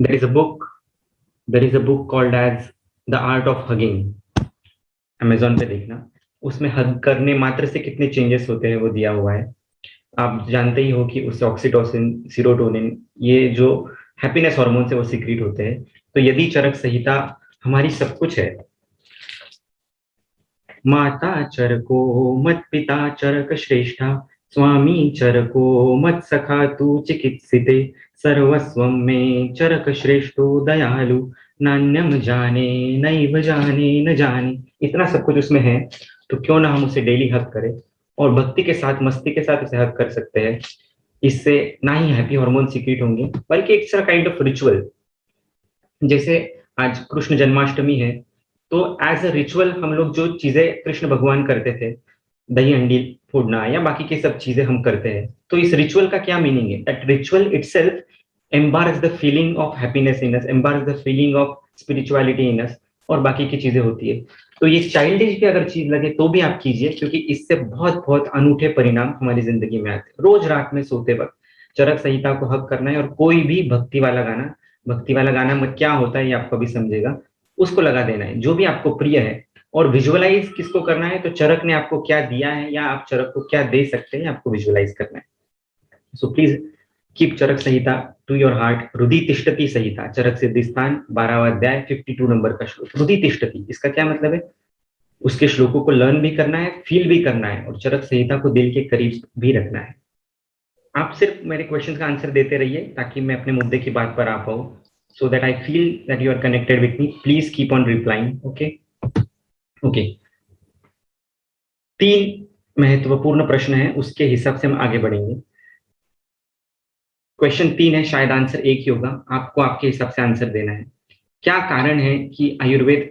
There is a book. There is a book called as The Art of Hugging. Amazon पे देखना, उसमें हग करने मात्र से कितने चेंजेस होते हैं वो दिया हुआ है। आप जानते ही हो कि उससे ऑक्सीटोसिन, सीरोटोनिन, ये जो हैप्पीनेस हार्मोन से वो सीक्रेट होते हैं। तो यदि चरक संहिता हमारी सब कुछ है, माता चरको मत पिता चरक श्रेष्ठा, स्वामी चरको मत सखा तू चिकित्सिते, सर्वस्वं में चरक श्रेष्ठो दयालु, नान्यम जाने नैव जाने न जाने। इतना सब कुछ उसमें है, तो क्यों ना हम उसे डेली हक करें, और भक्ति के साथ, मस्ती के साथ उसे हक कर सकते हैं। इससे ना ही हैप्पी हार्मोन सीक्रेट होंगे, बल्कि it's a kind of ritual. जैसे आज कृष्ण जन्माष्टमी है, तो एज अ रिचुअल हम लोग जो चीजें कृष्ण भगवान करते थे, दही हंडी फोड़ना या बाकी की सब चीजें हम करते हैं, तो इस रिचुअल का क्या मीनिंग है? That ritual itself embarks the feeling of happiness in us, embarks the feeling of spirituality in us, और बाकी की चीजें होती है। तो ये चाइल्डिश भी अगर चीज लगे तो भी आप कीजिए, क्योंकि इससे बहुत बहुत अनूठे परिणाम हमारी जिंदगी में आते हैं। रोज रात में सोते वक्त चरक संहिता को हक करना है, और कोई भी भक्ति वाला गाना, भक्ति वाला गाना में क्या होता है ये आपको भी समझेगा, उसको लगा देना है जो भी आपको प्रिय है। और विजुअलाइज किसको करना है? तो चरक ने आपको क्या दिया है या आप चरक को क्या दे सकते हैं, आपको विजुअलाइज करना है। So please keep Charak Samhita to your heart. रुदि तिष्ठति संहिता, चरक सिद्धिस्थान 12वां अध्याय 52 नंबर का श्लोक। रुदि तिष्ठति, इसका क्या मतलब है? उसके श्लोकों को लर्न भी करना है, फील भी करना है, और चरक संहिता को दिल के करीब भी रखना है। आप सिर्फ मेरे क्वेश्चन का आंसर देते रहिए ताकि मैं अपने मुद्दे की बात पर आ पाऊं, so that I feel that you are connected with me. Please keep on replying. Okay. Okay. 3 महत्वपूर्ण प्रश्न है, उसके हिसाब से हम आगे बढ़ेंगे। क्वेश्चन 3 है, शायद आंसर एक ही होगा, आपको आपके हिसाब से आंसर देना है। क्या कारण है कि आयुर्वेद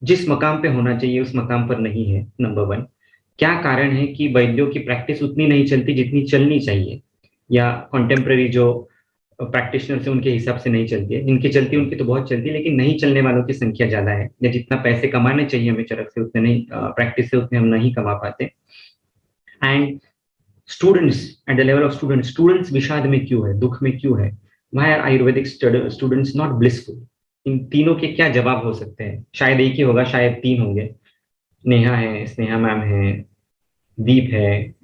जिस मकाम पे होना चाहिए उस मकाम पर नहीं है? नंबर 1। क्या कारण है कि वैद्यों की प्रैक्टिस उतनी नहीं चलती जितनी चलनी चाहिए, या कॉन्टेम्प्ररी जो प्रैक्टिशनर्स है उनके हिसाब से नहीं चलती है? जिनकी चलती है उनकी तो बहुत चलती है, लेकिन नहीं चलने वालों की संख्या ज्यादा है। या जितना पैसे कमाने चाहिए हमें चरक से, उतने नहीं, प्रैक्टिस से उतने हम नहीं कमा पाते। And students, at the level of students, students विषाद में क्यों है, दुख में क्यों है? Why are Ayurvedic students not blissful? इन तीनों के क्या जवाब हो सकते हैं? शायद एक ही होगा, शायद 3 होंगे। नेहा है, स्नेहा मैम है, दीप है,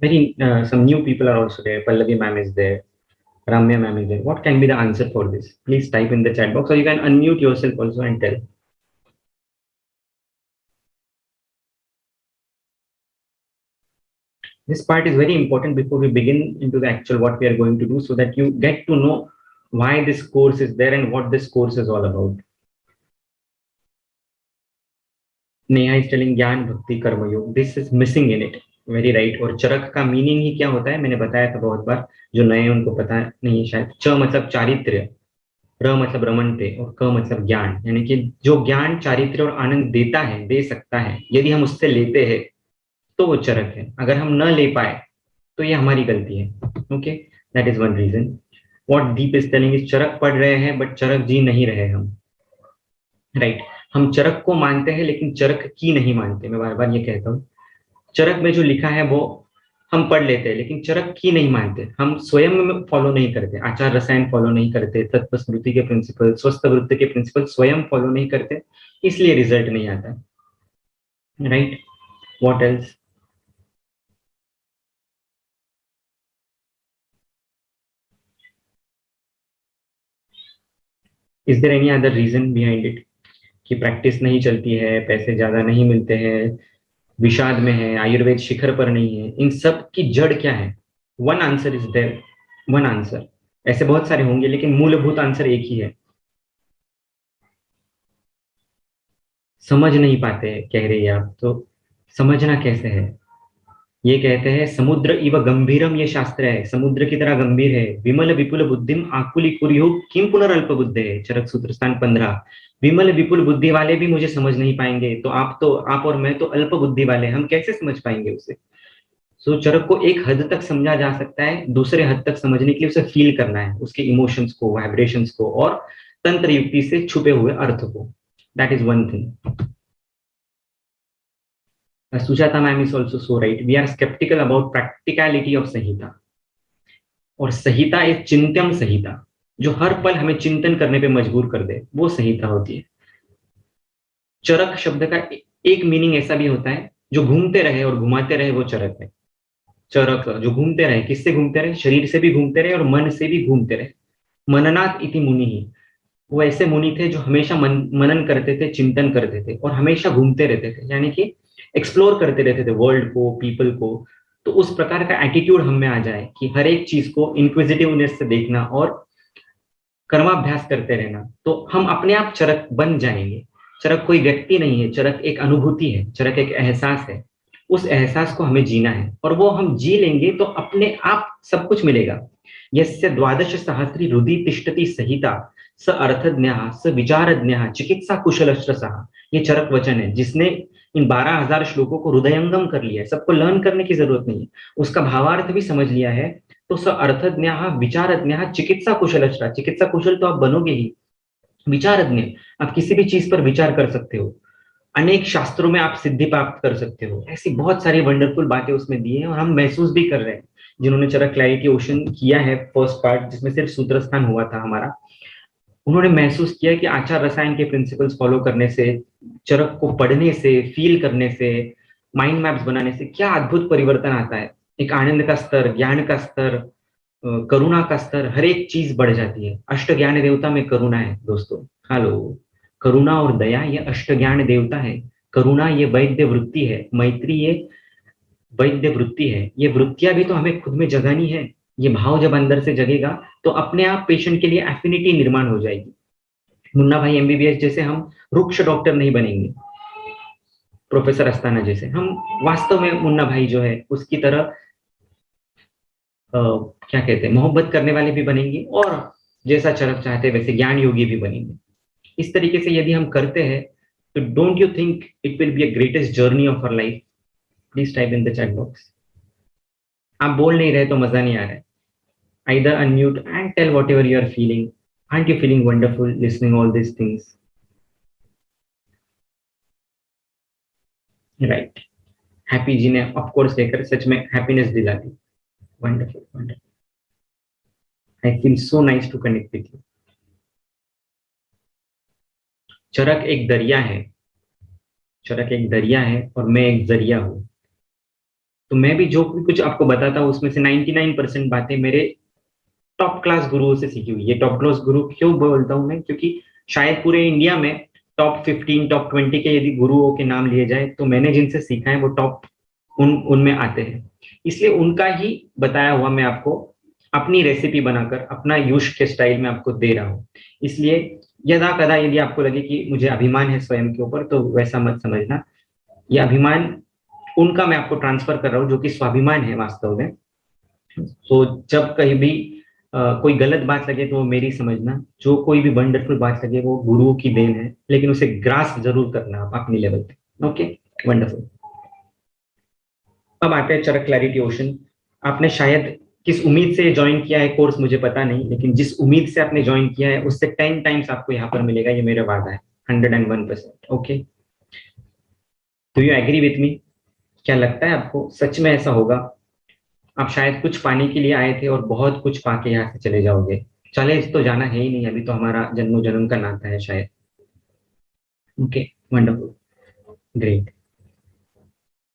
very some new people are also there. Pallavi ma'am is there. Ramya ma'am is there. What can be the answer for this? Please type in the chat box, or you can unmute yourself also and tell. This part is very important before we begin into the actual what we are going to do, so that you get to know why this course is there and what this course is all about. Neha is telling ज्ञान भक्ति कर्म योग. This is missing in it. Very right. और चरक का meaning ही क्या होता है मैंने बताया था बहुत बार, जो नए हैं उनको पता नहीं है शायद। च मतलब चारित्र्य, र मतलब रमणते, और क मतलब ज्ञान। यानी कि जो ज्ञान, चारित्र्य और आनंद देता है, दे सकता है, यदि हम उससे लेते हैं तो वो चरक है। अगर हम न ले पाए तो ये हमारी गलती है। Okay, that is one reason. What Deep is telling is Charak पढ़ रहे हैं बट चरक जी नहीं रहे हम। राइट, हम चरक को मानते हैं लेकिन चरक की नहीं मानते। मैं बार बार ये कहता हूँ, चरक में जो लिखा है वो हम पढ़ लेते हैं, लेकिन चरक की नहीं मानते। हम स्वयं में फॉलो नहीं करते, आचार रसायन फॉलो नहीं करते, तत्व स्मृति के प्रिंसिपल, स्वस्थ वृत्ति के प्रिंसिपल स्वयं फॉलो नहीं करते, इसलिए रिजल्ट नहीं आता। Right, what else? Is there any other reason behind it कि प्रैक्टिस नहीं चलती है, पैसे ज्यादा नहीं मिलते हैं, विषाद में है, आयुर्वेद शिखर पर नहीं है? इन सब की जड़ क्या है? One answer is there, one answer. ऐसे बहुत सारे होंगे लेकिन मूलभूत आंसर एक ही है। समझ नहीं पाते कह रही है आप, तो समझना कैसे है? ये कहते हैं समुद्र इव गंभीरम, ये शास्त्र है, समुद्र की तरह गंभीर है। विमल विपुल बुद्धिम आकुली कुर्यु किम पुनरअल्प बुद्धे, चरक सूत्र स्थान 15। विमल विपुल बुद्धि वाले भी मुझे समझ नहीं पाएंगे, तो आप और मैं तो अल्प बुद्धि वाले, हम कैसे समझ पाएंगे उसे? सो चरक को एक हद तक समझा जा सकता है, दूसरे हद तक समझने के लिए उसे फील करना है, उसके इमोशंस को, वाइब्रेशंस को, और तंत्र युक्ति से छुपे हुए अर्थ को। That is one thing. Sujata ma'am is also so right. We are skeptical about practicality of Sahita. और संहिता इज चिंत्यम संहिता, जो हर पल हमें चिंतन करने पे मजबूर कर दे, वो संहिता होती है। चरक शब्द का एक मीनिंग ऐसा भी होता है, जो घूमते रहे और घुमाते रहे, वो चरक है। चरक जो घूमते रहे, किससे घूमते रहे? शरीर से भी घूमते रहे और मन से भी घूमते रहे। मननात् इति मुनि ही, वो ऐसे मुनि थे जो हमेशा मनन करते थे, चिंतन करते थे और हमेशा घूमते रहते थे, यानी कि एक्सप्लोर करते रहते थे वर्ल्ड को, पीपल को। तो उस प्रकार का एटीट्यूड हम में आ जाए कि हर एक चीज को इंक्विजिटिवनेस से देखना और कर्माभ्यास करते रहना, तो हम अपने आप चरक बन जाएंगे। चरक कोई व्यक्ति नहीं है, चरक एक अनुभूति है, चरक एक एहसास है। उस एहसास को हमें जीना है और वो हम जी लेंगे तो अपने आप सब कुछ मिलेगा। यस्य द्वादश सहस्री हृदि तिष्ठति सहिता स अर्थज्ञः स विचारज्ञः चिकित्सा कुशलश्रसः। ये चरक वचन है, जिसने इन 12,000 श्लोकों को हृदयंगम कर लिया है। सबको लर्न करने की जरूरत नहीं है, उसका भावार्थ भी समझ लिया है। तो स अर्थज्ञः विचारज्ञः चिकित्सा कुशलश्च, चिकित्सा कुशल तो आप बनोगे ही, विचारज्ञ, आप किसी भी चीज पर विचार कर सकते हो, अनेक शास्त्रों में आप सिद्धि प्राप्त कर सकते हो। ऐसी बहुत सारी वंडरफुल बातें उसमें दी है और हम महसूस भी कर रहे हैं। जिन्होंने चरक क्लैरिटी ओशन किया है फर्स्ट पार्ट, जिसमें सिर्फ सूत्र स्थान हुआ था हमारा, उन्होंने महसूस किया कि आचार रसायन के प्रिंसिपल्स फॉलो करने से, चरक को पढ़ने से, फील करने से, माइंड मैप्स बनाने से क्या अद्भुत परिवर्तन आता है। एक आनंद का स्तर, ज्ञान का स्तर, करुणा का स्तर, हर एक चीज बढ़ जाती है। अष्ट ज्ञान देवता में करुणा है दोस्तों। हेलो, करुणा और दया ये अष्ट ज्ञान देवता है। करुणा ये वैद्य वृत्ति है, मैत्री ये वैद्य वृत्ति है। ये वृत्तियां भी तो हमें खुद में जगानी है। ये भाव जब अंदर से जगेगा तो अपने आप पेशेंट के लिए एफिनिटी निर्माण हो जाएगी। मुन्ना भाई एमबीबीएस जैसे हम रुक्ष डॉक्टर नहीं बनेंगे, प्रोफेसर अस्थाना जैसे हम वास्तव में मुन्ना भाई जो है उसकी तरह क्या कहते हैं, मोहब्बत करने वाले भी बनेंगे और जैसा चरक चाहते हैं वैसे ज्ञान योगी भी बनेंगे। इस तरीके से यदि हम करते हैं तो don't you think it will be a greatest journey of our life? Please type in the chat box. आप बोल नहीं रहे तो मजा नहीं आ रहा है। Either unmute and tell whatever you are feeling. Aren't you feeling wonderful listening all these things? Right. Happy ji ने ऑफ कोर्स लेकर सच में हैप्पीनेस दिला दी। Wonderful wonderful, I feel so nice to connect with you. Charak एक दरिया है, चरक एक दरिया है और मैं एक जरिया हूं। तो मैं भी जो कुछ आपको बताता हूँ उसमें से 99% बातें मेरे टॉप क्लास गुरुओं से सीखी हुई। ये टॉप क्लास गुरु क्यों बोलता हूं मैं? क्योंकि शायद पूरे इंडिया में टॉप 15 टॉप 20 के यदि गुरुओं के नाम लिए जाए तो मैंने जिनसे सीखा है वो टॉप उनमें आते हैं। इसलिए उनका ही बताया हुआ मैं आपको अपनी रेसिपी बनाकर अपना यूश के स्टाइल में आपको दे रहा हूँ। इसलिए यदा कदा यदि आपको लगे कि मुझे अभिमान है स्वयं के ऊपर, तो वैसा मत समझना। यह अभिमान उनका मैं आपको ट्रांसफर कर रहा हूँ जो कि स्वाभिमान है वास्तव में। तो जब कहीं भी कोई गलत बात लगे तो वो मेरी समझना, जो कोई भी वंडरफुल बात लगे वो गुरुओं की देन है, लेकिन उसे ग्रास जरूर करना आप अपनी लेवल पे। Okay, wonderful. अब आते हैं चरक क्लैरिटी ओशन। आपने शायद किस उम्मीद से ज्वाइन किया है कोर्स मुझे पता नहीं, लेकिन जिस उम्मीद से आपने ज्वाइन किया है उससे 10 टाइम्स आपको यहाँ पर मिलेगा, ये मेरा वादा है। 101%। Okay, do you agree with me? क्या लगता है आपको सच में ऐसा होगा? आप शायद कुछ पाने के लिए आए थे और बहुत कुछ पाके यहाँ से चले जाओगे। चले तो जाना है ही नहीं, अभी तो हमारा जन्मों जन्म का नाता है शायद। Okay, wonderful, great.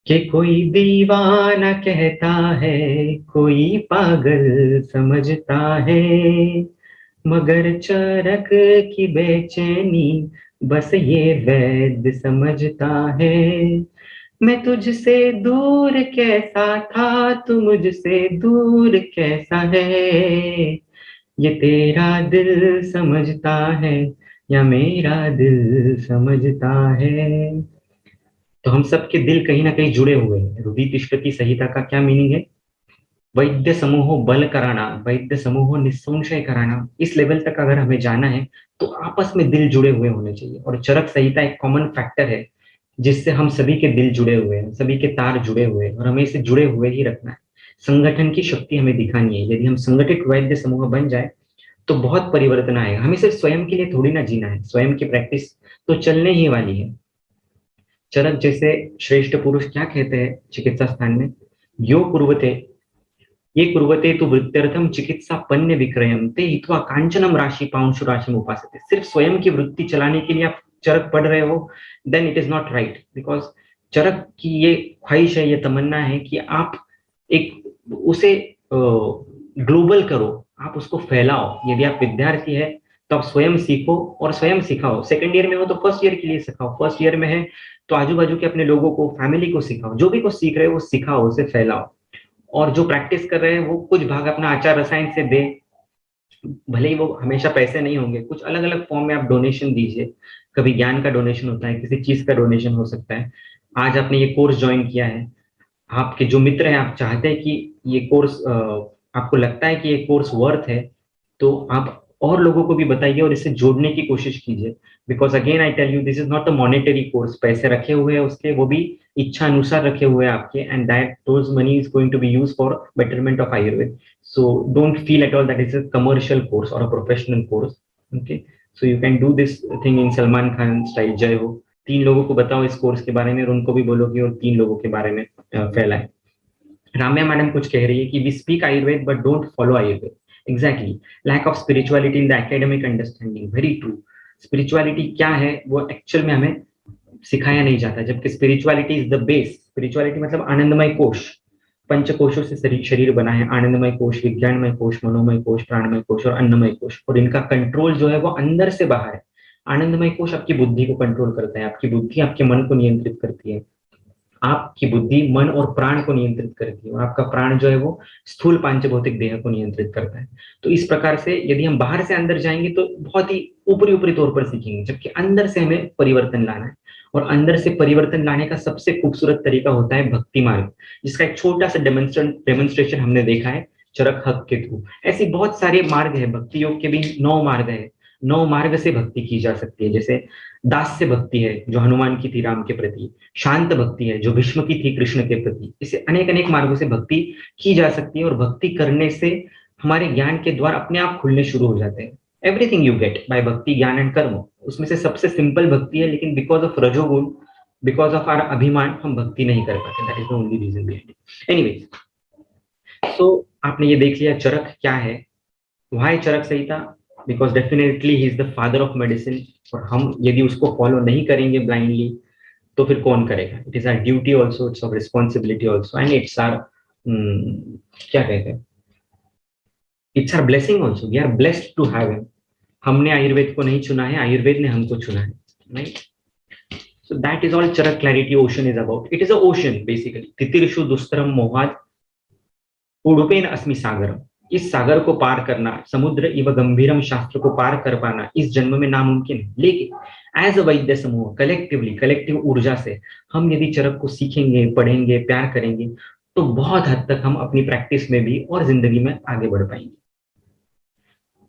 कि कोई दीवाना कहता है, कोई पागल समझता है, मगर चरक की बेचैनी बस ये वैद्य समझता है। मैं तुझसे दूर कैसा था, तू मुझसे दूर कैसा है, ये तेरा दिल समझता है या मेरा दिल समझता है। तो हम सबके दिल कहीं ना कहीं जुड़े हुए हैं। हृदय तिष्ठति संहिता का क्या मीनिंग है? वैद्य समूहो बल कराना, वैद्य समूहो निस्संशय कराना। इस लेवल तक अगर हमें जाना है तो आपस में दिल जुड़े हुए होने चाहिए। और चरक संहिता एक कॉमन फैक्टर है जिससे हम सभी के दिल जुड़े हुए हैं, सभी के तार जुड़े हुए हैं और हमें इसे जुड़े हुए ही रखना है। संगठन की शक्ति हमें दिखानी है। यदि हम संगठित वैद्य समूह बन जाए तो बहुत परिवर्तन आएगा। हमें सिर्फ स्वयं के लिए थोड़ी ना जीना है, स्वयं की प्रैक्टिस तो चलने ही वाली है। चरक जैसे श्रेष्ठ पुरुष क्या कहते हैं चिकित्सा स्थान में? यो कुर्वते ये कुर्वते तु वृत्त्यर्थम चिकित्सा पन्य विक्रयम ते हित्वा कांचनम राशि पांशु राशि उपासते। सिर्फ स्वयं की वृत्ति चलाने के लिए आप चरक पढ़ रहे हो, then it is not right, because Charak की ये ख्वाहिश है, ये तमन्ना है कि आप एक उसे ग्लोबल करो, आप उसको फैलाओ। यदि आप विद्यार्थी है तो आप स्वयं सीखो और स्वयं सिखाओ। सेकंड ईयर में हो तो फर्स्ट ईयर के लिए सिखाओ, फर्स्ट ईयर में है तो आजू बाजू के अपने लोगों को, फैमिली को सिखाओ, जो भी कुछ सीख रहे हो वो सिखाओ, उसे फैलाओ। और जो प्रैक्टिस कर रहे हैं वो कुछ भाग अपना आचार रसायन से दे, भले ही वो हमेशा पैसे नहीं होंगे, कुछ अलग अलग फॉर्म में आप डोनेशन दीजिए। कभी ज्ञान का डोनेशन होता है, किसी चीज का डोनेशन हो सकता है। आज आपने ये कोर्स ज्वाइन किया है, आपके जो मित्र हैं आप चाहते हैं कि ये कोर्स, आपको लगता है कि ये कोर्स वर्थ है, तो आप और लोगों को भी बताइए और इससे जोड़ने की कोशिश कीजिए। Because again I tell you, this is not a monetary course, पैसे रखे हुए हैं उसके, वो भी इच्छा अनुसार रखे हुए हैं आपके, and that those money is going to be use for betterment of Ayurveda. So don't feel at all that it's a commercial course or a professional course. Okay, so you can do this thing in Salman Khan style. जय हो, 3 लोगों को बताओ इस course के बारे में और उनको भी बोलो कि और 3 लोगों के बारे में फैलाएं। राम्या मैडम कुछ कह रही है कि we speak Ayurveda but don't follow Ayurveda. Exactly, lack of spirituality in the academic understanding, very true. Spirituality क्या है वो एक्चुअल में हमें सिखाया नहीं जाता, जबकि spirituality is the base. Spirituality मतलब आनंदमय कोश, पंचकोशों से शरीर बना है, आनंदमय कोश, विज्ञानमय कोश, मनोमय कोश, प्राणमय कोश और अन्नमय कोश, और इनका कंट्रोल जो है वो अंदर से बाहर है। आनंदमय कोश आपकी बुद्धि को कंट्रोल करता है, आपकी बुद्धि आपके मन को नियंत्रित करती है, आपकी बुद्धि मन और प्राण को नियंत्रित करती है, और आपका प्राण जो है वो स्थूल पांचभौतिक देह को नियंत्रित करता है। तो इस प्रकार से यदि हम बाहर से अंदर जाएंगे तो बहुत ही ऊपरी ऊपरी तौर पर सीखेंगे, जबकि अंदर से हमें परिवर्तन लाना है। और अंदर से परिवर्तन लाने का सबसे खूबसूरत तरीका होता है भक्ति मार्ग, जिसका एक छोटा सा डेमोन्स्ट्रेशन हमने देखा है चरक हक के थ्रू। ऐसी बहुत सारे मार्ग है, भक्ति योग के भी 9 मार्ग है, 9 मार्ग से भक्ति की जा सकती है। जैसे दास्य भक्ति है जो हनुमान की थी राम के प्रति, शांत भक्ति है जो भीष्म की थी कृष्ण के प्रति। इसे अनेक अनेक मार्गों से भक्ति की जा सकती है, और भक्ति करने से हमारे ज्ञान के द्वार अपने आप खुलने शुरू हो जाते हैं। एवरीथिंग यू गेट बाय भक्ति, ज्ञान एंड कर्म, उसमें से सबसे सिंपल भक्ति है, लेकिन बिकॉज ऑफ रजोगुण, बिकॉज ऑफ आर अभिमान, हम भक्ति नहीं कर पाते। That is the only reason behind it. Anyways, so आपने ये देख लिया चरक क्या है, why Charak Samhita, because definitely he is the father of medicine. और हम यदि उसको फॉलो नहीं करेंगे ब्लाइंडली तो फिर कौन करेगा? It is our duty also, it's of responsibility also, and it's our क्या कहते हैं, it's our blessing also. We are blessed to have him. हमने आयुर्वेद को नहीं चुना है, आयुर्वेद ने हमको चुना है, right? So that is all Charak clarity ocean is about. It is a ocean basically. तितिर्षु दुस्तरम मोहाद उडुपेन अस्मि सागरम। इस सागर को पार करना, समुद्र इव गंभीरम शास्त्र को पार कर पाना इस जन्म में नामुमकिन है, लेकिन एज अ वैद्य समूह कलेक्टिवली, कलेक्टिव ऊर्जा से हम यदि चरक को सीखेंगे, पढ़ेंगे, प्यार करेंगे, तो बहुत हद तक हम अपनी प्रैक्टिस में भी और जिंदगी में आगे बढ़ पाएंगे।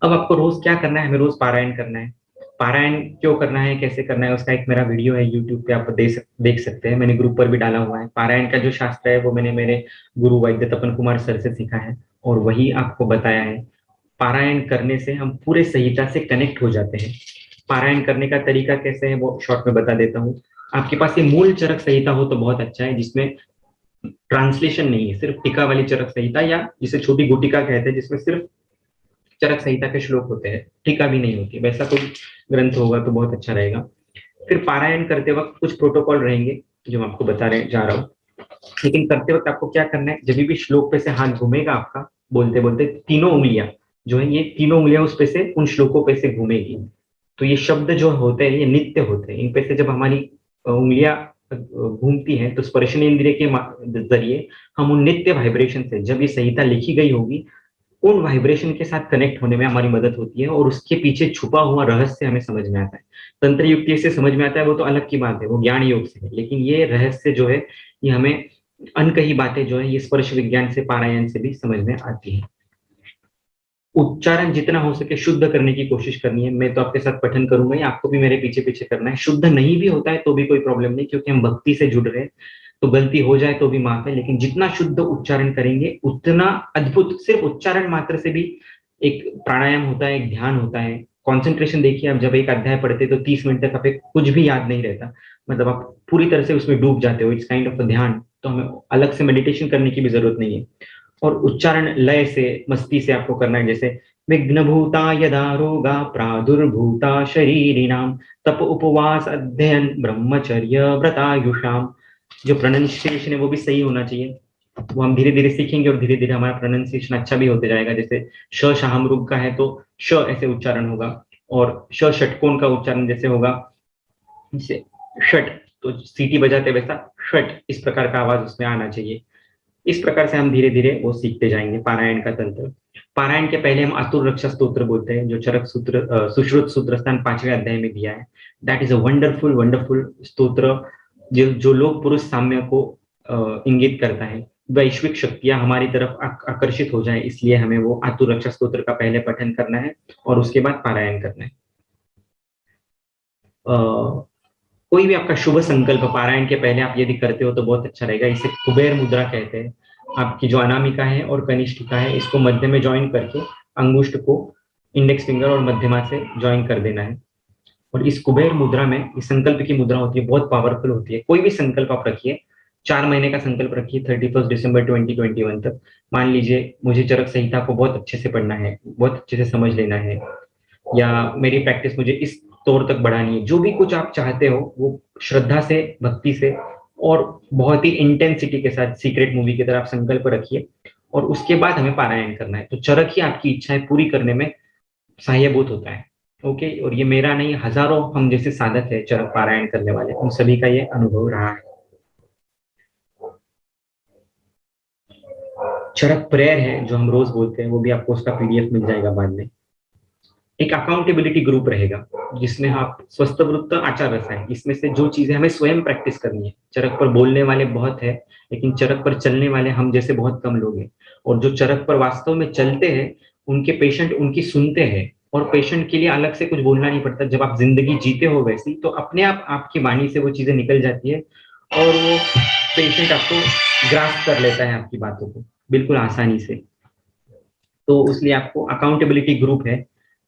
अब आपको रोज क्या करना है? हमें रोज पारायण करना है। पारायण क्यों करना है, कैसे करना है, उसका एक मेरा वीडियो है यूट्यूब पे, आप देख सकते हैं, मैंने ग्रुप पर भी डाला हुआ है। पारायण का जो शास्त्र है वो मैंने मेरे गुरु वैद्य तपन कुमार सर से सीखा है और वही आपको बताया है। पारायण करने से हम पूरे संहिता से कनेक्ट हो जाते हैं। पारायण करने का तरीका कैसे है वो शॉर्ट में बता देता हूँ। आपके पास ये मूल चरक संहिता हो तो बहुत अच्छा है, जिसमें ट्रांसलेशन नहीं है, सिर्फ टीका वाली चरक संहिता, या जिसे छोटी गुटिका कहते हैं, जिसमें सिर्फ चरक संहिता के श्लोक होते हैं, टीका भी नहीं होती, वैसा कोई ग्रंथ होगा तो बहुत अच्छा रहेगा। फिर पारायण करते वक्त कुछ प्रोटोकॉल रहेंगे जो मैं आपको बता रहे जा रहा हूँ। लेकिन करते वक्त आपको क्या करना है, जब भी श्लोक पे से हाथ घूमेगा आपका बोलते बोलते, तीनों उंगलियां जो है, ये तीनों उंगलियां उस पे से, उन श्लोकों पे से घूमेगी। तो ये शब्द जो होते हैं ये नित्य होते हैं, इन पे से जब हमारी उंगलियां घूमती हैं तो स्पर्शनेंद्रिय के जरिए हम उन नित्य वाइब्रेशन से, जब ये संहिता लिखी गई होगी, उन वाइब्रेशन के साथ कनेक्ट होने में हमारी मदद होती है, और उसके पीछे छुपा हुआ रहस्य हमें समझ में आता है। तंत्र युक्ति से समझ में आता है वो तो अलग की बात है, वो ज्ञान योग से है, लेकिन ये रहस्य जो है ये हमें अनकही बातें जो है ये स्पर्श विज्ञान से, पारायण से भी समझ में आती है। उच्चारण जितना हो सके शुद्ध करने की कोशिश करनी है। मैं तो आपके साथ पठन करूंगा ही, आपको भी मेरे पीछे पीछे करना है। शुद्ध नहीं भी होता है तो भी कोई प्रॉब्लम नहीं, क्योंकि हम भक्ति से जुड़ रहे हैं, तो गलती हो जाए तो भी माफ है, लेकिन जितना शुद्ध उच्चारण करेंगे उतना अद्भुत। सिर्फ उच्चारण मात्र से भी एक प्राणायाम होता है, एक ध्यान होता है। कॉन्सेंट्रेशन देखिए, आप जब एक अध्याय पढ़ते तो 30 मिनट तक आप कुछ भी याद नहीं रहता, मतलब आप पूरी तरह से उसमें डूब जाते हो। इट्स काइंड ऑफ अ ध्यान। तो हमें अलग से मेडिटेशन करने की भी जरूरत नहीं है। और उच्चारण लय से, मस्ती से आपको करना है। जैसे विघ्नभूता यदा रोगा प्रादुर्भूता शरीरिणाम तप उपवास अध्ययन ब्रह्मचर्य व्रतायुषाम। जो प्रोनाउंसिएशन है वो भी सही होना चाहिए, वो हम धीरे धीरे सीखेंगे और धीरे धीरे हमारा प्रोनाउंसिएशन अच्छा भी होते जाएगा। जैसे श शाहमृग का है तो श ऐसे उच्चारण होगा, और श षटकोण का उच्चारण जैसे होगा जैसे षट, तो सीटी बजाते वैसा षट, इस प्रकार का आवाज उसमें आना चाहिए। इस प्रकार से हम धीरे धीरे वो सीखते जाएंगे पारायण का तंत्र। पारायण के पहले हम आतुर रक्षा स्तोत्र बोलते हैं, जो चरक सूत्र सुश्रुत सूत्र स्थान 5वें अध्याय में दिया है। That is a wonderful wonderful स्तोत्र, जो लोक पुरुष साम्य को इंगित करता है। वैश्विक शक्तियां हमारी तरफ आकर्षित हो जाए, इसलिए हमें वो आतुर रक्षा स्तोत्र का पहले पठन करना है और उसके बाद पारायण करना है। कोई भी आपका शुभ संकल्प पारायण के पहले आप यदि करते हो तो बहुत अच्छा रहेगा। इसे कुबेर मुद्रा कहते हैं। आपकी जो अनामिका है और कनिष्ठिका है, इसको मध्य में ज्वाइन करके अंगुष्ठ को इंडेक्स फिंगर और मध्यमा से ज्वाइन कर देना है। और इस कुबेर मुद्रा में, इस संकल्प की मुद्रा होती है, बहुत पावरफुल होती है। कोई भी संकल्प आप रखिए, 4 महीने का संकल्प रखिए, 31 दिसंबर 2021 तक। मान लीजिए मुझे चरक संहिता को बहुत अच्छे से पढ़ना है, बहुत अच्छे से समझ लेना है, या मेरी प्रैक्टिस मुझे इस तौर तक बढ़ानी है। जो भी कुछ आप चाहते हो वो श्रद्धा से, भक्ति से और बहुत ही इंटेंसिटी के साथ सीक्रेट मूवी की तरह आप संकल्प रखिए, और उसके बाद हमें पारायण करना है। तो चरक ही आपकी इच्छाएं पूरी करने में सहायभूत होता है। ओके, और ये मेरा नहीं, हजारों हम जैसे साधक है चरक पारायण करने वाले, उन सभी का ये अनुभव रहा है। चरक प्रेयर है जो हम रोज बोलते हैं, वो भी आपको उसका पीडीएफ मिल जाएगा बाद में। एक अकाउंटेबिलिटी ग्रुप रहेगा जिसमें आप स्वस्थ वृत्त आचार रसायन, इसमें से जो चीजें हमें स्वयं प्रैक्टिस करनी है। चरक पर बोलने वाले बहुत है, लेकिन चरक पर चलने वाले हम जैसे बहुत कम लोग हैं। और जो चरक पर वास्तव में चलते हैं, उनके पेशेंट उनकी सुनते हैं, और पेशेंट के लिए अलग से कुछ बोलना नहीं पड़ता। जब आप जिंदगी जीते हो वैसी, तो अपने आप आपकी वाणी से वो चीजें निकल जाती है, और वो पेशेंट आपको ग्रास्प कर लेता है आपकी बातों को बिल्कुल आसानी से। तो इसलिए आपको अकाउंटेबिलिटी ग्रुप है,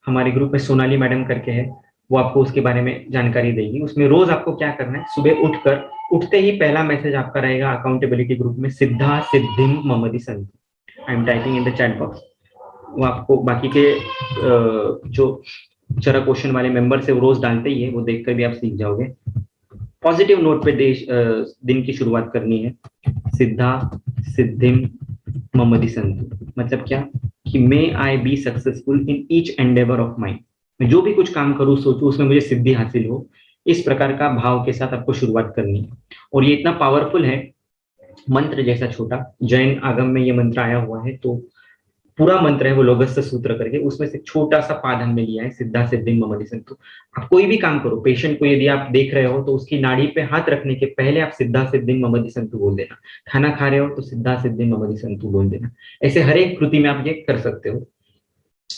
हमारे ग्रुप में सोनाली मैडम करके है, वो आपको उसके बारे में जानकारी देगी। उसमें रोज आपको क्या करना है, सुबह उठकर, उठते ही पहला मैसेज आपका रहेगा अकाउंटेबिलिटी ग्रुप में, सिद्धा सिद्धिम ममदि संतु। I am typing in the chat box. वो आपको बाकी के जो चरक क्वेश्चन वाले मेंबर से वो रोज डालते ही है, वो देखकर भी आप सीख जाओगे। पॉजिटिव नोट पे दिन की शुरुआत करनी है। सिद्धा सिद्धिम ममदि संतु मतलब क्या, कि may I be successful in each endeavour of mind. मैं जो भी कुछ काम करूं सोचूं उसमें मुझे सिद्धि हासिल हो, इस प्रकार का भाव के साथ आपको शुरुआत करनी है। और ये इतना पावरफुल है, मंत्र जैसा छोटा, जैन आगम में ये मंत्र आया हुआ है, तो पूरा मंत्र है वो लोगस्य सूत्र करके, उसमें से छोटा सा पाद हमने लिया है, सिद्धा सिद्धिम ममदि संतु। आप कोई भी काम करो, पेशेंट को यदि आप देख रहे हो तो उसकी नाड़ी पे हाथ रखने के पहले आप सिद्धा सिद्धिम ममदि संतु बोल देना। खाना खा रहे हो तो सिद्धा सिद्धिम ममदि संतु बोल देना। ऐसे हर एक कृति में आप ये कर सकते हो।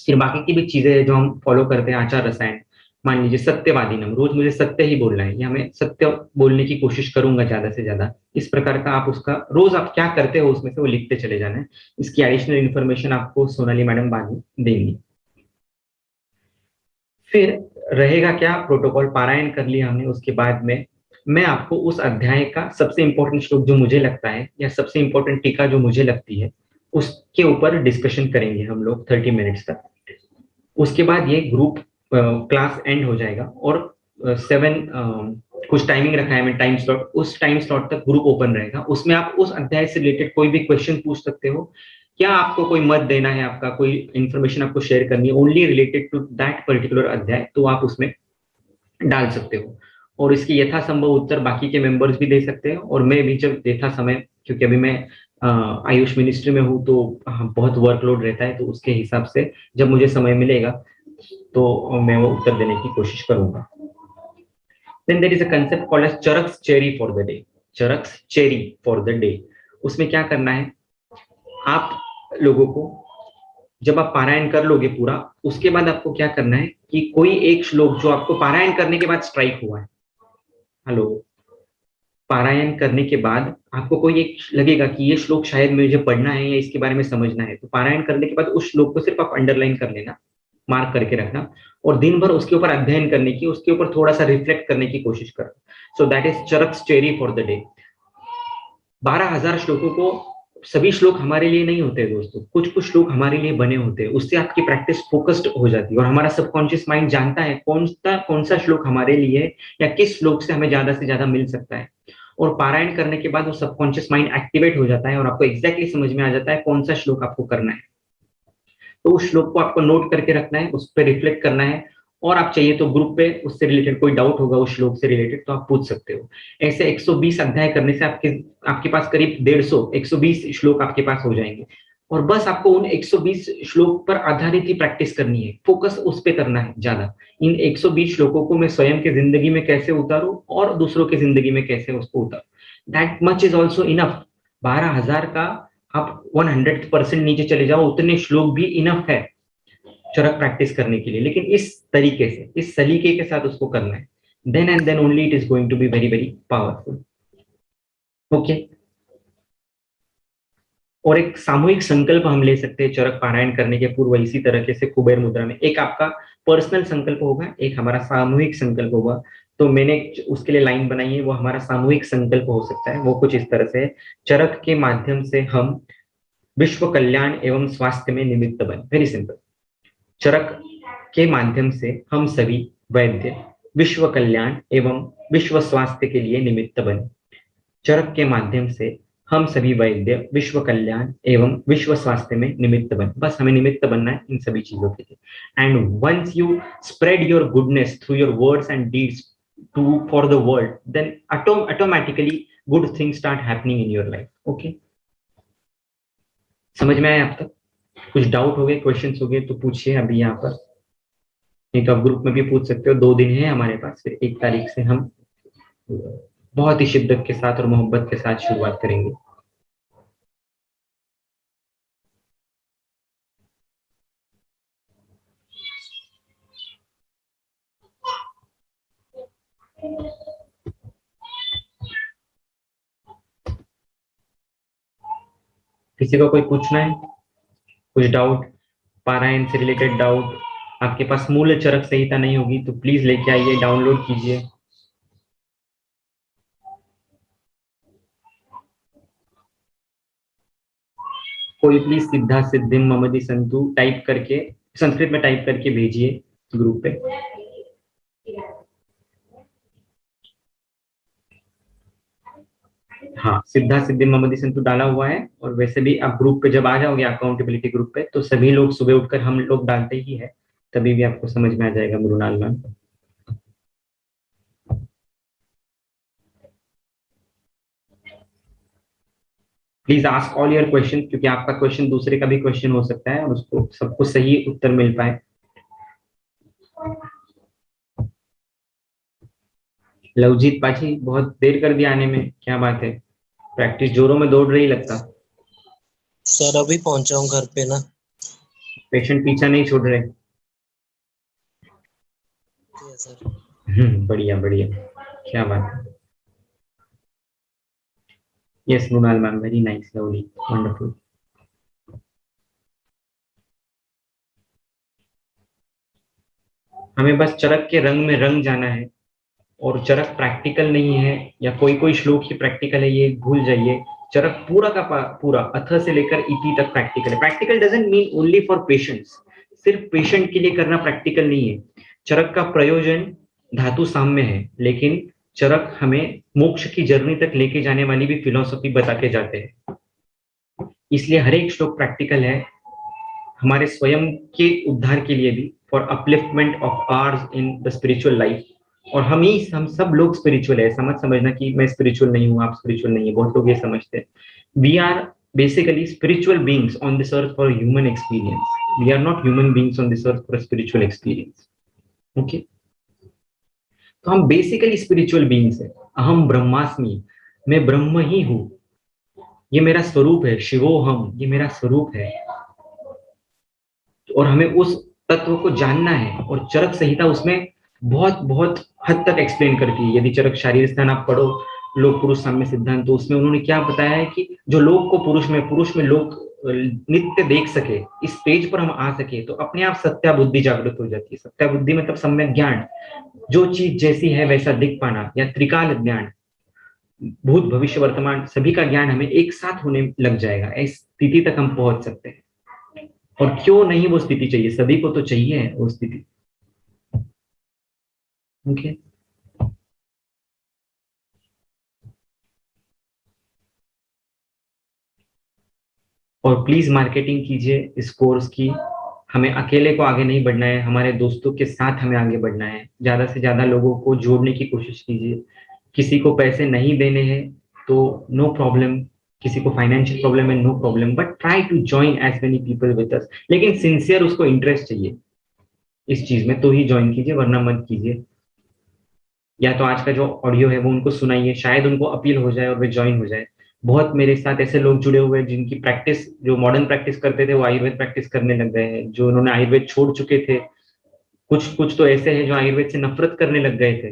फिर बाकी की भी चीजें जो हम फॉलो करते हैं, आचार रसायन, मान लीजिए सत्यवादी नम, रोज मुझे सत्य ही बोलना है, या मैं सत्य बोलने की कोशिश करूंगा ज्यादा से ज्यादा। इस प्रकार का आप उसका रोज आप क्या करते हो उसमें से वो लिखते चले जाना है। इसकी एडिशनल इन्फॉर्मेशन आपको सोनाली मैडम बाद में देंगी। फिर रहेगा क्या प्रोटोकॉल, पारायण कर लिया हमने, उसके बाद में मैं आपको उस अध्याय का सबसे इंपॉर्टेंट श्लोक जो मुझे लगता है, या सबसे इंपॉर्टेंट टीका जो मुझे लगती है, उसके ऊपर डिस्कशन करेंगे हम लोग 30 मिनट्स तक। उसके बाद ये ग्रुप क्लास एंड हो जाएगा, और 7 कुछ टाइमिंग रखा है मैं, टाइम स्लॉट, उस टाइम स्लॉट तक ग्रुप ओपन रहेगा। उसमें आप उस अध्याय से रिलेटेड कोई भी क्वेश्चन पूछ सकते हो, क्या आपको कोई मत देना है, आपका कोई इन्फॉर्मेशन आपको शेयर करनी है only related to that particular अध्याय, तो आप उसमें डाल सकते हो। और इसकी यथासंभव उत्तर बाकी के मेंबर्स भी दे सकते हैं, और मैं भी जब यथा समय, क्योंकि अभी मैं आयुष मिनिस्ट्री में हूँ, तो बहुत वर्कलोड रहता है, तो उसके हिसाब से जब मुझे समय मिलेगा तो मैं वो उत्तर देने की कोशिश करूंगा। Then there is a concept called as Charak's cherry for the day. Charak's cherry for the day, उसमें क्या करना है, आप लोगों को जब आप पारायण कर लोगे पूरा, उसके बाद आपको क्या करना है कि कोई एक श्लोक जो आपको पारायण करने के बाद स्ट्राइक हुआ है, हेलो, पारायण करने के बाद आपको कोई एक लगेगा कि ये श्लोक शायद मुझे पढ़ना है या इसके बारे में समझना है, तो पारायण करने के बाद उस श्लोक को सिर्फ आप अंडरलाइन कर लेना, मार्क करके रखना, और दिन भर उसके ऊपर अध्ययन करने की, उसके ऊपर थोड़ा सा रिफ्लेक्ट करने की कोशिश करो। So that is Charak's cherry for the day. 12,000 श्लोकों को सभी श्लोक हमारे लिए नहीं होते दोस्तों, कुछ कुछ श्लोक हमारे लिए बने होते हैं, उससे आपकी प्रैक्टिस फोकस्ड हो जाती है और हमारा सबकॉन्शियस माइंड जानता है कौन सा श्लोक हमारे लिए है या किस श्लोक से हमें ज्यादा से ज्यादा मिल सकता है। और पारायण करने के बाद वो सबकॉन्शियस माइंड एक्टिवेट हो जाता है और आपको एग्जैक्टली समझ में आ जाता है कौन सा श्लोक आपको करना है। तो उस श्लोक को आपको नोट करके रखना है, उस पर रिफ्लेक्ट करना है, और आप चाहिए तो ग्रुप पे उससे रिलेटेड कोई डाउट होगा उस श्लोक से रिलेटेड तो आप पूछ सकते हो। ऐसे 120 अध्याय करने से आपके पास करीब 120 श्लोक आपके पास हो जाएंगे। और बस आपको उन 120 श्लोक पर आधारित ही प्रैक्टिस करनी है, फोकस उस पे करना है ज्यादा। इन 120 श्लोकों को मैं स्वयं की जिंदगी में कैसे उतारूं और दूसरों की जिंदगी में कैसे उसको उतारूं, that much is also enough. 12,000 का आप 100% नीचे चले जाओ, उतने श्लोक भी इनफ है चरक प्रैक्टिस करने के लिए, लेकिन इस तरीके से, इस सलीके के साथ उसको करना है, then and then only it is going to be very very powerful. Okay. और एक सामूहिक संकल्प हम ले सकते हैं चरक पारायण करने के पूर्व, इसी तरीके से कुबेर मुद्रा में एक आपका पर्सनल संकल्प होगा, एक हमारा सामूहिक संकल्प होगा। तो मैंने उसके लिए लाइन बनाई है, वो हमारा सामूहिक संकल्प हो सकता है, वो कुछ इस तरह से है। चरक के माध्यम से हम विश्व कल्याण एवं स्वास्थ्य में निमित्त बने। Very simple. चरक के माध्यम से हम सभी वैद्य विश्व कल्याण एवं विश्व स्वास्थ्य के लिए निमित्त बने। चरक के माध्यम से हम सभी वैद्य विश्व कल्याण एवं विश्व स्वास्थ्य में निमित्त बने। बस हमें निमित्त बनना है इन सभी चीजों के लिए। And once you spread your goodness through your words and deeds to for the world, then automatically good things start happening in your life. Okay, समझ में आया आप तक? कुछ डाउट हो गए, क्वेश्चंस हो गए तो पूछिए अभी यहाँ पर, नहीं तो आप ग्रुप में भी पूछ सकते हो। 2 दिन है हमारे पास, फिर 1 तारीख से हम बहुत ही शिद्दत के साथ और मोहब्बत के साथ शुरुआत करेंगे। किसी को कोई पूछना है, कुछ डाउट, पारायण से रिलेटेड डाउट? आपके पास मूल चरक संहिता नहीं होगी तो प्लीज लेके आइए, डाउनलोड कीजिए। कोई प्लीज सिद्धा सिद्धिम ममदि संतु टाइप करके, संस्कृत में टाइप करके भेजिए ग्रुप पे। हाँ, सिद्धा सिद्धिम ममदि संतु डाला हुआ है। और वैसे भी आप ग्रुप पे जब आ जाओगे अकाउंटेबिलिटी ग्रुप पे, तो सभी लोग सुबह उठकर हम लोग डालते ही है, तभी भी आपको समझ में आ जाएगा Mrinal ma'am. Please ask all your question, क्योंकि आपका क्वेश्चन दूसरे का भी क्वेश्चन हो सकता है और उसको सबको सही उत्तर मिल पाए। लवजीत पाजी, बहुत देर कर दिया आने में, क्या बात है? प्रैक्टिस जोरों में दौड़ रही लगता। सर अभी पहुंचा हूँ घर पे ना। पेशेंट पीछा नहीं छोड़ रहे। सर बढ़िया बढ़िया, क्या बात है। Yes Mrinal ma'am, very nice, lovely, wonderful. हमें बस चरक के रंग में रंग जाना है, और चरक प्रैक्टिकल नहीं है, या कोई कोई श्लोक ही प्रैक्टिकल है ये भूल जाइए। चरक पूरा का पूरा अथ से लेकर इति तक प्रैक्टिकल है। Practical doesn't mean only for patients, सिर्फ पेशेंट के लिए करना प्रैक्टिकल नहीं है। चरक का प्रयोजन धातु साम्य है, लेकिन चरक हमें मोक्ष की जर्नी तक लेके जाने वाली भी फिलॉसफी बता के जाते हैं। इसलिए हर एक श्लोक प्रैक्टिकल है, हमारे स्वयं के उद्धार के लिए भी, for upliftment of hours in the spiritual life. और हम सब लोग स्पिरिचुअल है, ऐसा मत समझना कि मैं स्पिरिचुअल नहीं हूँ, आप स्पिरिचुअल नहीं है, बहुत लोग ये समझते हैं। We are basically spiritual beings on this earth for human experience, we are not human beings on this earth for spiritual experience. Okay, तो हम बेसिकली स्पिरिचुअल बीइंग्स है। अहम ब्रह्मास्मि, मैं ब्रह्म ही हूँ, ये मेरा स्वरूप है। शिवोहम, ये मेरा स्वरूप है। और हमें उस तत्व को जानना है, और चरक संहिता उसमें बहुत बहुत हद तक एक्सप्लेन करती है। यदि चरक शारीर स्थान आप पढ़ो, लोक पुरुष साम्य सिद्धांत, तो उसमें उन्होंने क्या बताया है कि जो लोक को पुरुष में लोक नित्य देख सके, इस पेज पर हम आ सके, तो अपने आप सत्या बुद्धि जागृत हो जाती है। सत्या बुद्धि मतलब सम्यक ज्ञान, जो चीज जैसी है वैसा दिख पाना, या त्रिकाल ज्ञान। भूत भविष्य वर्तमान सभी का ज्ञान हमें एक साथ होने लग जाएगा, इस स्थिति तक हम पहुंच सकते हैं। और क्यों नहीं वो स्थिति चाहिए, सभी को तो चाहिए वो स्थिति। ओके, और प्लीज मार्केटिंग कीजिए इस कोर्स की। हमें अकेले को आगे नहीं बढ़ना है, हमारे दोस्तों के साथ हमें आगे बढ़ना है। ज्यादा से ज्यादा लोगों को जोड़ने की कोशिश कीजिए। किसी को पैसे नहीं देने हैं तो नो प्रॉब्लम, किसी को फाइनेंशियल प्रॉब्लम है no problem, but try to join as many people with us. लेकिन सिंसियर उसको इंटरेस्ट चाहिए इस चीज में, तो ही ज्वाइन कीजिए, वरना मत कीजिए। या तो आज का जो ऑडियो है वो उनको सुनाइए, शायद उनको अपील हो जाए और वे ज्वाइन हो जाए। बहुत मेरे साथ ऐसे लोग जुड़े हुए हैं जिनकी प्रैक्टिस, जो मॉडर्न प्रैक्टिस करते थे वो आयुर्वेद प्रैक्टिस करने लग गए हैं, जो उन्होंने आयुर्वेद छोड़ चुके थे। कुछ कुछ तो ऐसे हैं जो आयुर्वेद से नफरत करने लग गए थे,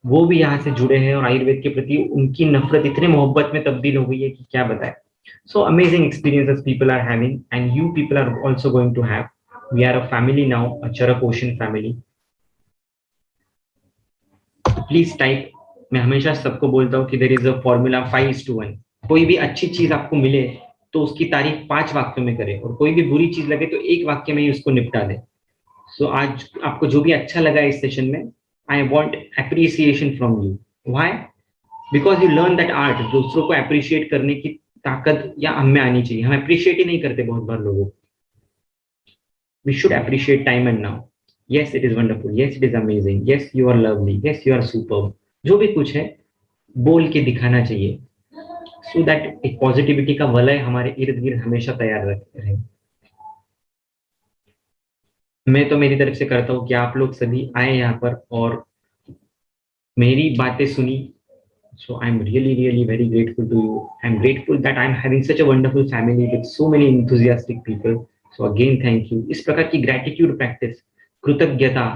वो भी यहाँ से जुड़े हैं और आयुर्वेद के प्रति उनकी नफरत इतने मोहब्बत में तब्दील हो गई है कि क्या बताएं। So amazing experiences people are having and you people are also going to have. We are a family now, a Charak ocean family. Please type. मैं हमेशा सबको बोलता हूँ कि देर इज अ फॉर्मूला 5:1। कोई भी अच्छी चीज आपको मिले तो उसकी तारीफ 5 वाक्यों में करें, और कोई भी बुरी चीज लगे तो 1 वाक्य में ही उसको निपटा दे। सो आज आपको जो भी अच्छा लगा इस सेशन में, I want appreciation from you. Why? Because you learn that art. दूसरों को अप्रिशिएट करने की ताकत या हम में आनी चाहिए। हम अप्रिशिएट ही नहीं करते बहुत बार लोगों को। We should appreciate time and now. Yes it is wonderful, yes it is amazing, yes you are lovely, yes you are super. जो भी कुछ है बोल के दिखाना चाहिए, सो दैट एक पॉजिटिविटी का वलय हमारे इर्द गिर्द हमेशा तैयार रहे। मैं तो मेरी तरफ से करता हूँ कि आप लोग सभी आए यहाँ पर और मेरी बातें सुनी। So I'm really very grateful to you. I'm grateful that I'm having such a wonderful family with so many enthusiastic people. So again, thank you. इस प्रकार की gratitude practice, कृतज्ञता,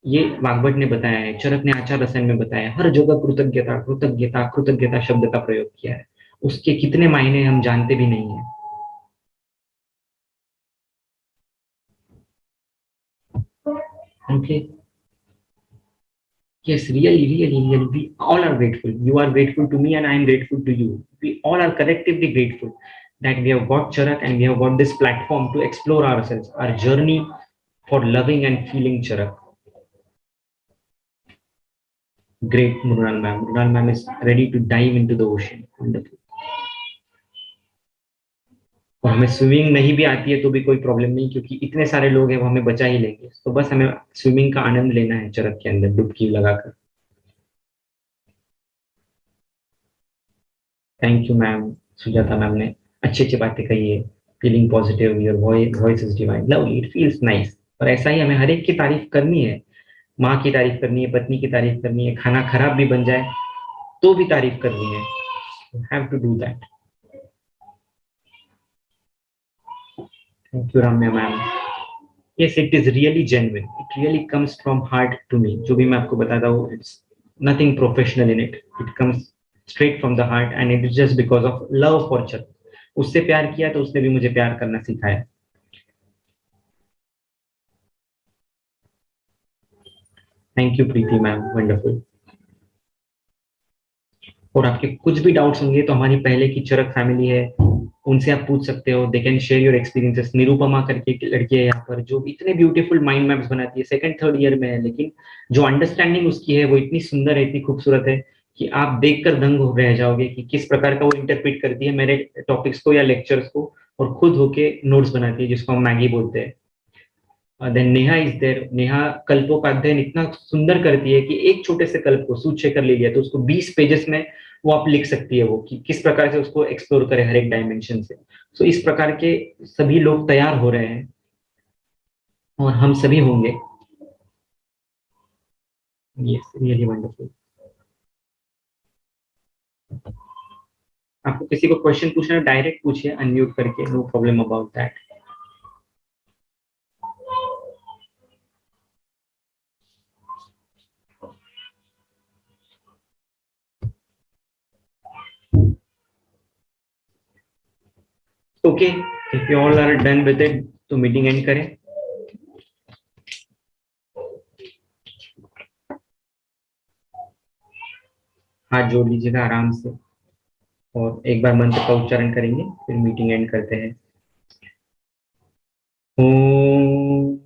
ये वाग्भट ने बताया है, चरक ने आचार रसायन में बताया है। हर जगह कृतज्ञता कृतज्ञता कृतज्ञता शब्द का प्रयोग किया है। उसके कितने मायने हम जानते भी नहीं है। Okay. Yes, really, we all are grateful. You are grateful to me, and I am grateful to you. We all are collectively grateful that we have got Charak and we have got this platform to explore ourselves, our journey for loving and feeling Charak. Great, Mrunal ma'am. Mrunal ma'am is ready to dive into the ocean. Wonderful. और हमें swimming नहीं भी आती है तो भी कोई problem नहीं, क्योंकि इतने सारे लोग हैं वो हमें बचा ही लेंगे। तो बस हमें स्विमिंग का आनंद लेना है चरक के अंदर डुबकी लगाकर। Thank you ma'am. Sujata ma'am ने अच्छी अच्छी बातें कही है। Feeling positive, your voice is divine, lovely, it feels nice. और ऐसा ही हमें हर एक की तारीफ करनी है। माँ की तारीफ करनी है, पत्नी की तारीफ करनी है, खाना खराब भी बन जाए तो भी तारीफ करनी है। Have to do that. Thank you Ramya ma'am. Yes it is really genuine, it really comes from heart to me. जो भी मैं आपको बताता हूँ, it's nothing professional in it, it comes straight from the heart and it is just because of love for चर। उससे प्यार किया तो उसने भी मुझे प्यार करना सिखाया। Thank you Preeti ma'am, wonderful. और आपके कुछ भी डाउट्स होंगे तो हमारी पहले की चरक फैमिली है, उनसे आप पूछ सकते हो। They can share your experiences. Nirupama करके एक लड़की है यहाँ पर जो इतने ब्यूटीफुल माइंड मैप्स बनाती है, सेकंड थर्ड ईयर में है, लेकिन जो अंडरस्टैंडिंग उसकी है वो इतनी सुंदर है, इतनी खूबसूरत है कि आप देखकर दंग हो रह जाओगे कि किस प्रकार का वो इंटरप्रेट करती है मेरे टॉपिक्स को या लेक्चर्स को, और खुद होके नोट्स बनाती है जिसको हम मैगी बोलते हैं। Then Neha is there. Neha कल्पों का अध्ययन इतना सुंदर करती है कि एक छोटे से कल्प को सूत शेखर ले लिया तो उसको 20 पेजेस में वो आप लिख सकती है, वो कि किस प्रकार से उसको एक्सप्लोर करे हर एक डायमेंशन से। सो इस प्रकार के सभी लोग तैयार हो रहे हैं और हम सभी होंगे। Yes really wonderful. आपको किसी को क्वेश्चन पूछना है डायरेक्ट पूछिए अनम्यूट करके, no problem about that. Okay, if you all are done with it तो मीटिंग एंड करें। हाथ जोड़ लीजिएगा आराम से और एक बार मंत्र का उच्चारण करेंगे, फिर मीटिंग एंड करते हैं। ओम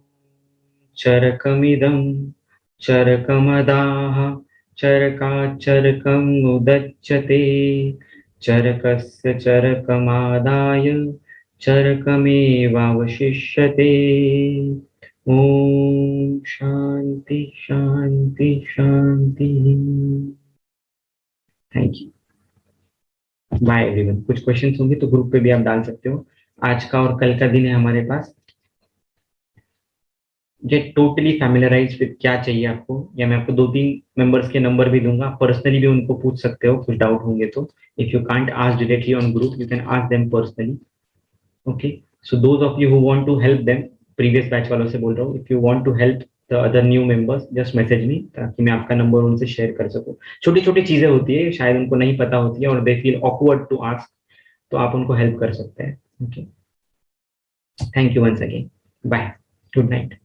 चरकमिदं चरकमदाः चरकाच्चरकम् उदच्यते चरकस्य चरकमादाय चरकमेवावशिष्यते। ओम शांति शांति शांति। Thank you, bye everyone. कुछ क्वेश्चंस होंगे तो ग्रुप पे भी आप डाल सकते हो। आज का और कल का दिन है हमारे पास। गेट टोटली फैमिलराइज विद क्या चाहिए आपको, या मैं आपको 2-3 मेंबर्स के नंबर भी दूंगा, पर्सनली भी उनको पूछ सकते हो कुछ डाउट होंगे तो। If you can't ask directly on group, you can ask them personally. Okay, so those of you who want to help them, previous batch वालों से बोल रहा हूँ, if you want to help the other new members, just message me, ताकि मैं आपका number उनसे share कर सकूं। छोटी छोटी चीजें होती है, शायद उनको नहीं पता होती है और they feel awkward to ask, तो आप उनको हेल्प कर सकते हैं। Okay, thank you once again, bye, good night.